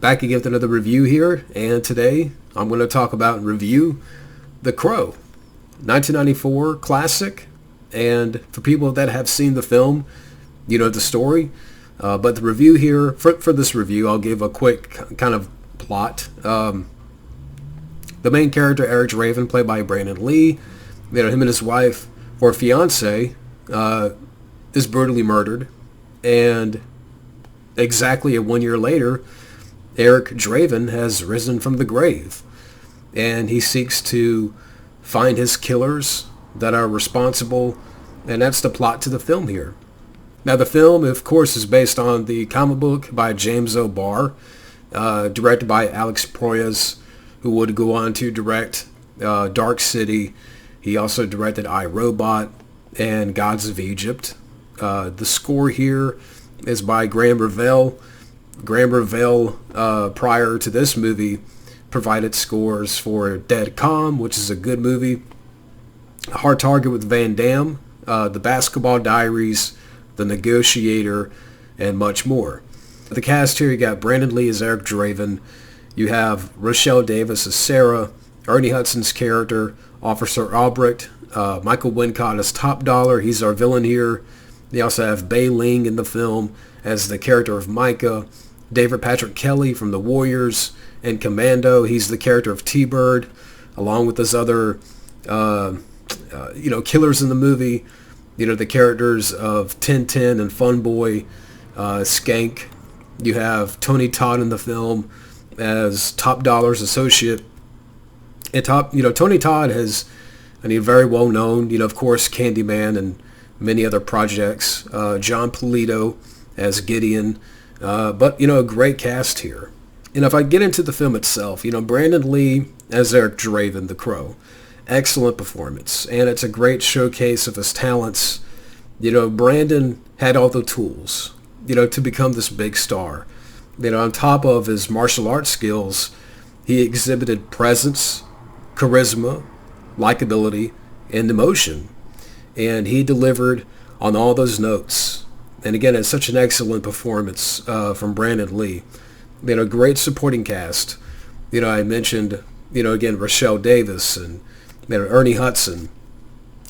Back again with another review here, and today I'm going to talk about and review The Crow, 1994 classic. And for people that have seen the film, you know the story. But the review here, for this review, I'll give a quick kind of plot. The main character, Eric Draven, played by Brandon Lee, him and his wife, or fiance, is brutally murdered. And exactly 1 year later, Eric Draven has risen from the grave. And he seeks to find his killers that are responsible. And that's the plot to the film here. Now, the film, of course, is based on the comic book by James O'Barr, directed by Alex Proyas, who would go on to direct Dark City. He also directed I, Robot and Gods of Egypt. The score here is by Graham Revell. Graham Revell, prior to this movie, provided scores for Dead Calm, which is a good movie, Hard Target with Van Damme, The Basketball Diaries, The Negotiator, and much more. The cast here, you got Brandon Lee as Eric Draven. You have Rochelle Davis as Sarah, Ernie Hudson's character, Officer Albrecht, Michael Wincott as Top Dollar. He's our villain here. They also have Bei Ling in the film as the character of Micah. David Patrick Kelly from The Warriors and Commando. He's the character of T-Bird, along with his other, killers in the movie. The characters of Tintin and Funboy, Skank. You have Tony Todd in the film as Top Dollar's associate. And Tony Todd has, very well known, of course, Candyman and many other projects. John Polito as Gideon. But a great cast here. And if I get into the film itself, Brandon Lee as Eric Draven, The Crow. Excellent performance. And it's a great showcase of his talents. Brandon had all the tools, to become this big star. On top of his martial arts skills, he exhibited presence, charisma, likability, and emotion. And he delivered on all those notes. And again, it's such an excellent performance from Brandon Lee. Great supporting cast. I mentioned, again, Rochelle Davis and Ernie Hudson.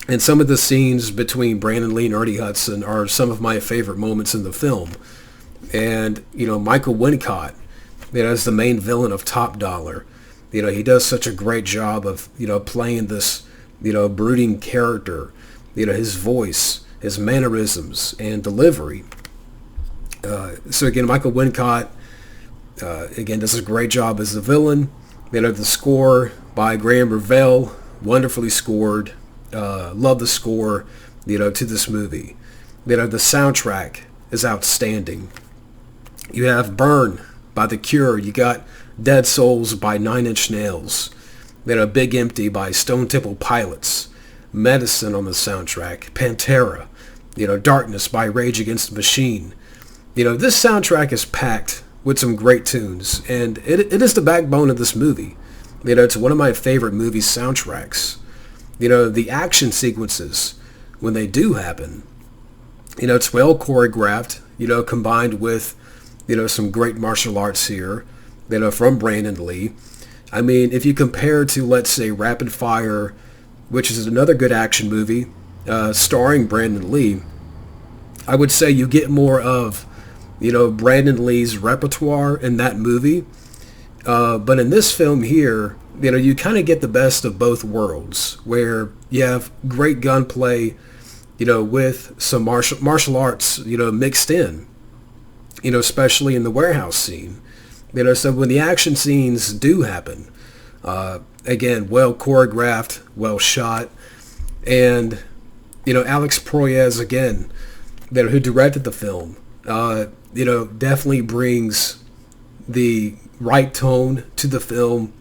And some of the scenes between Brandon Lee and Ernie Hudson are some of my favorite moments in the film. And, Michael Wincott, as the main villain of Top Dollar, he does such a great job of, playing this, brooding character, his voice, his mannerisms, and delivery. So again, Michael Wincott, again, does a great job as the villain. The score by Graham Revell, wonderfully scored. Love the score, to this movie. The soundtrack is outstanding. You have Burn by The Cure. You got Dead Souls by Nine Inch Nails. Big Empty by Stone Temple Pilots. Medicine on the soundtrack. Pantera. Darkness by Rage Against the Machine. This soundtrack is packed with some great tunes, and it is the backbone of this movie. It's one of my favorite movie soundtracks. The action sequences, when they do happen, it's well choreographed, combined with, some great martial arts here, from Brandon Lee. If you compare to, let's say, Rapid Fire, which is another good action movie, starring Brandon Lee, I would say you get more of, Brandon Lee's repertoire in that movie. But in this film here, you kind of get the best of both worlds, where you have great gunplay, with some martial arts, mixed in, especially in the warehouse scene. So when the action scenes do happen, again, well choreographed, well shot, and, Alex Proyas, again, who directed the film, definitely brings the right tone to the film.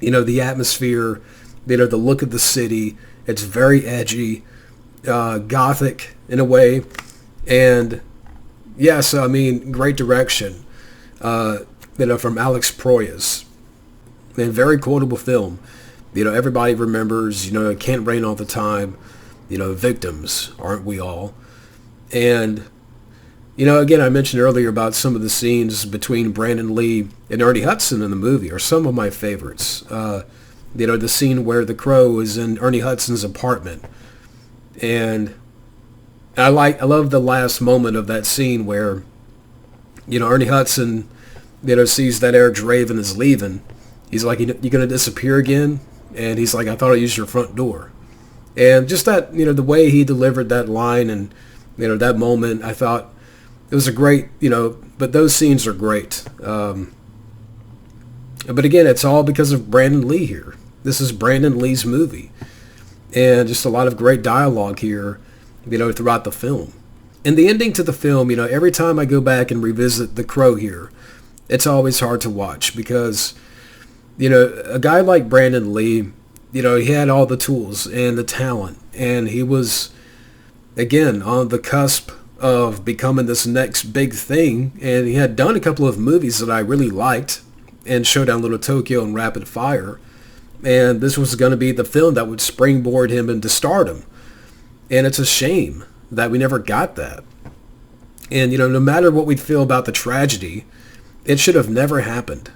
The atmosphere, the look of the city. It's very edgy, gothic in a way. And yeah, so great direction, from Alex Proyas. And very quotable film. Everybody remembers, it can't rain all the time. Victims, aren't we all? And Again, I mentioned earlier about some of the scenes between Brandon Lee and Ernie Hudson in the movie are some of my favorites. The scene where the Crow is in Ernie Hudson's apartment, and I love the last moment of that scene where, Ernie Hudson, sees that Eric Draven is leaving. He's like, "You gonna disappear again?" And he's like, "I thought I used your front door." And just that, the way he delivered that line and, that moment, I thought it was a great, but those scenes are great. But again, it's all because of Brandon Lee here. This is Brandon Lee's movie. And just a lot of great dialogue here, throughout the film. And the ending to the film, every time I go back and revisit The Crow here, it's always hard to watch because, a guy like Brandon Lee, he had all the tools and the talent, and he was, again, on the cusp of becoming this next big thing, and he had done a couple of movies that I really liked, and Showdown Little Tokyo and Rapid Fire, and this was going to be the film that would springboard him into stardom, and it's a shame that we never got that. And, no matter what we feel about the tragedy, it should have never happened.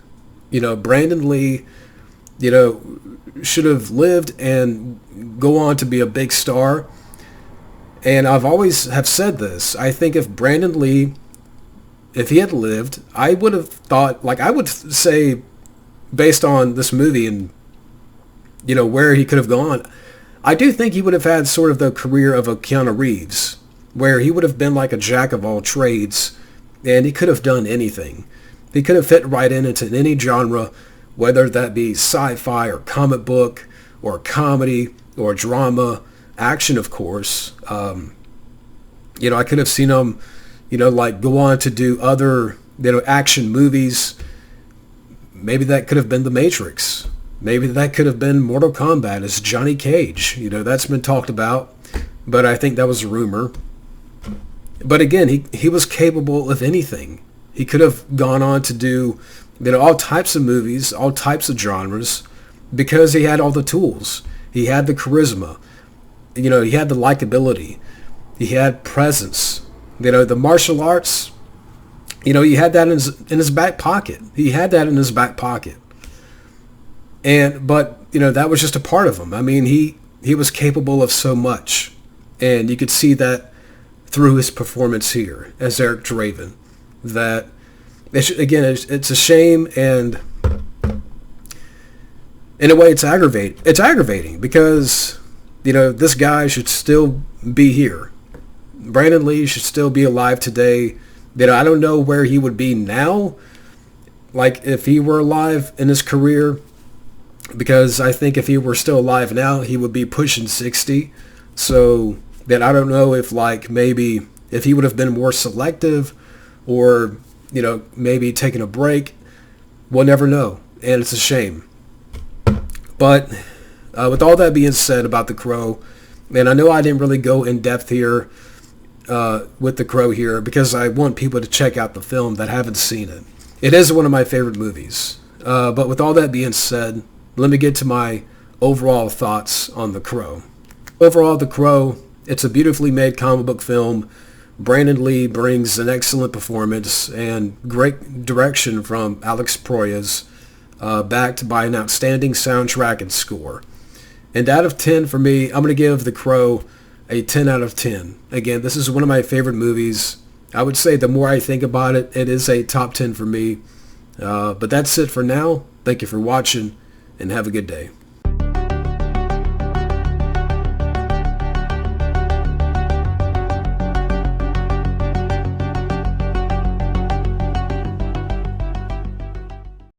Brandon Lee, should have lived and go on to be a big star. And I've always have said this. I think if Brandon Lee, if he had lived, I would have thought, I would say, based on this movie and, where he could have gone, I do think he would have had sort of the career of a Keanu Reeves, where he would have been like a jack of all trades, and he could have done anything. He could have fit right into any genre, whether that be sci-fi or comic book or comedy or drama, action, of course. I could have seen him, go on to do other, action movies. Maybe that could have been The Matrix. Maybe that could have been Mortal Kombat as Johnny Cage. That's been talked about, but I think that was a rumor. But again, he was capable of anything. He could have gone on to do, all types of movies, all types of genres, because he had all the tools. He had the charisma. He had the likability. He had presence. The martial arts, he had that in his back pocket. He had that in his back pocket. But that was just a part of him. I mean, he was capable of so much. And you could see that through his performance here as Eric Draven. That, it's a shame, and in a way it's aggravating. It's aggravating because, this guy should still be here. Brandon Lee should still be alive today. I don't know where he would be now, if he were alive in his career, because I think if he were still alive now, he would be pushing 60. So that I don't know if maybe if he would have been more selective or, maybe taking a break. We'll never know. And it's a shame. But with all that being said about The Crow, and I know I didn't really go in depth here with The Crow here because I want people to check out the film that haven't seen it. It is one of my favorite movies. But with all that being said, let me get to my overall thoughts on The Crow. Overall, The Crow, it's a beautifully made comic book film. Brandon Lee brings an excellent performance and great direction from Alex Proyas, backed by an outstanding soundtrack and score. And out of 10 for me, I'm going to give The Crow a 10 out of 10. Again, this is one of my favorite movies. I would say the more I think about it, it is a top 10 for me. But that's it for now. Thank you for watching, and have a good day.